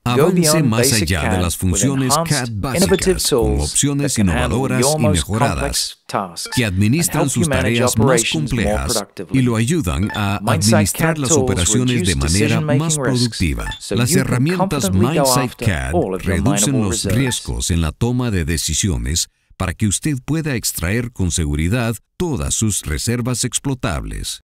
Avance más allá de las funciones CAD básicas con opciones innovadoras y mejoradas que administran sus tareas más complejas y lo ayudan a administrar las operaciones de manera más productiva. Las herramientas MineSight CAD reducen los riesgos en la toma de decisiones para que usted pueda extraer con seguridad todas sus reservas explotables.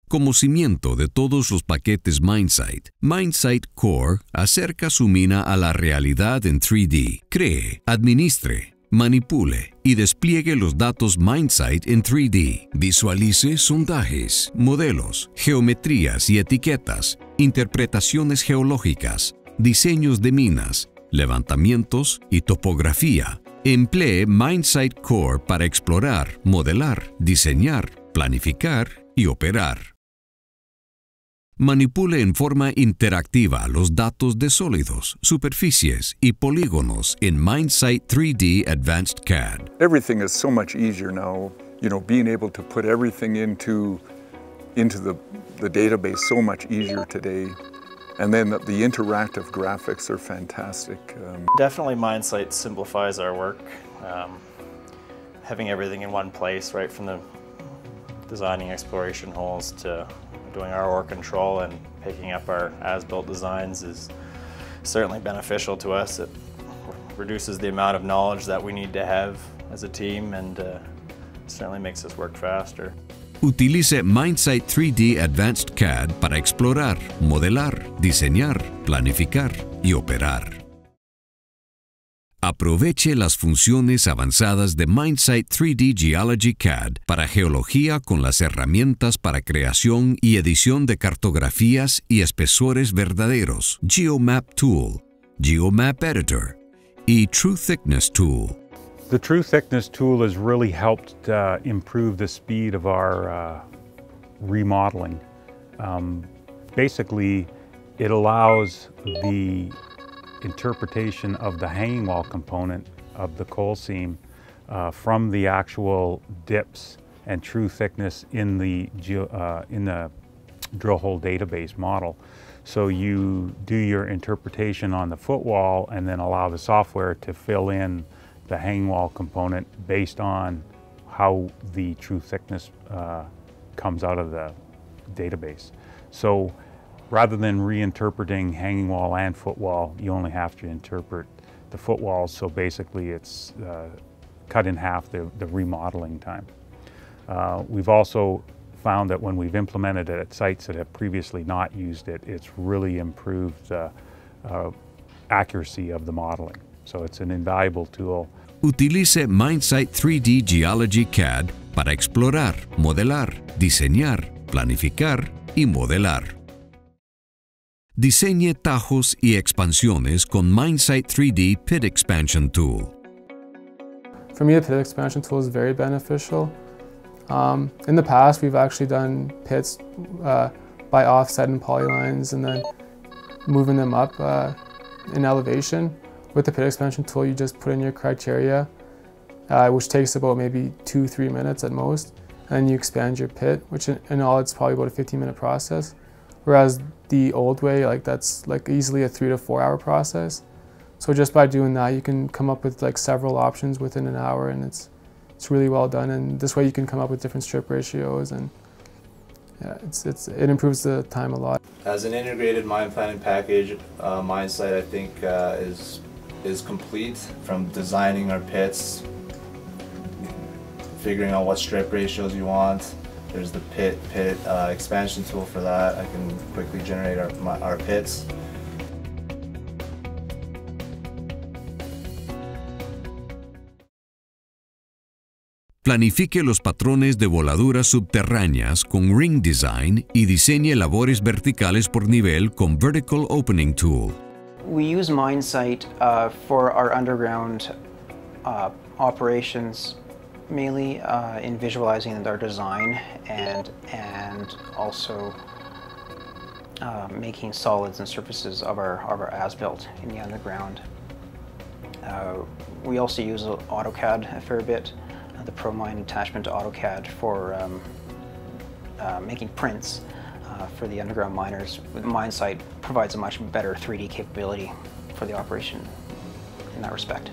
Como cimiento de todos los paquetes MineSight, MineSight Core acerca su mina a la realidad en 3D. Cree, administre, manipule y despliegue los datos MineSight en 3D. Visualice sondajes, modelos, geometrías y etiquetas, interpretaciones geológicas, diseños de minas, levantamientos y topografía. Emplee MineSight Core para explorar, modelar, diseñar, planificar y operar. Manipule en forma interactiva los datos de sólidos, superficies y polígonos en MineSight 3D Advanced CAD. Everything is so much easier now, being able to put everything into the database so much easier today. And then the interactive graphics are fantastic. Definitely MineSight simplifies our work. Having everything in one place, right from the designing exploration holes to doing our ore control and picking up our as-built designs is certainly beneficial to us. It reduces the amount of knowledge that we need to have as a team and certainly makes us work faster. Utilice MineSight 3D Advanced CAD para explorar, modelar, diseñar, planificar y operar. Aproveche las funciones avanzadas de MineSight 3D Geology CAD para geología con las herramientas para creación y edición de cartografías y espesores verdaderos, GeoMap Tool, GeoMap Editor y True Thickness Tool. The True Thickness tool has really helped improve the speed of our remodeling. Basically, it allows the interpretation of the hanging wall component of the coal seam from the actual dips and true thickness in the drill hole database model. So you do your interpretation on the footwall and then allow the software to fill in the hanging wall component based on how the true thickness comes out of the database. So rather than reinterpreting hanging wall and footwall, you only have to interpret the footwalls, so basically it's cut in half the remodeling time. We've also found that when we've implemented it at sites that have previously not used it, it's really improved the accuracy of the modeling. So it's an invaluable tool. Utilice MineSight 3D Geology CAD para explorar, modelar, diseñar, planificar y modelar. Diseñe tajos y expansiones con MineSight 3D Pit Expansion Tool. For me, the pit expansion tool is very beneficial. In the past, we've actually done pits by offset and polylines and then moving them up in elevation. With the pit expansion tool, you just put in your criteria, which takes about maybe 2-3 minutes at most, and you expand your pit, which in all it's probably about a 15-minute process. Whereas the old way, that's easily a 3 to 4 hour process. So just by doing that, you can come up with several options within an hour, and it's really well done. And this way, you can come up with different strip ratios, and yeah, it improves the time a lot. As an integrated mine planning package, MineSight I think is complete, from designing our pits, figuring out what strip ratios you want. There's the pit expansion tool for that. I can quickly generate our pits. Planifique los patrones de voladuras subterráneas con Ring Design y diseñe labores verticales por nivel con Vertical Opening Tool. We use MineSight for our underground operations, mainly in visualizing our design and also making solids and surfaces of our as-built in the underground. We also use AutoCAD a fair bit, the ProMine attachment to AutoCAD for making prints for the underground miners. MineSight provides a much better 3D capability for the operation in that respect.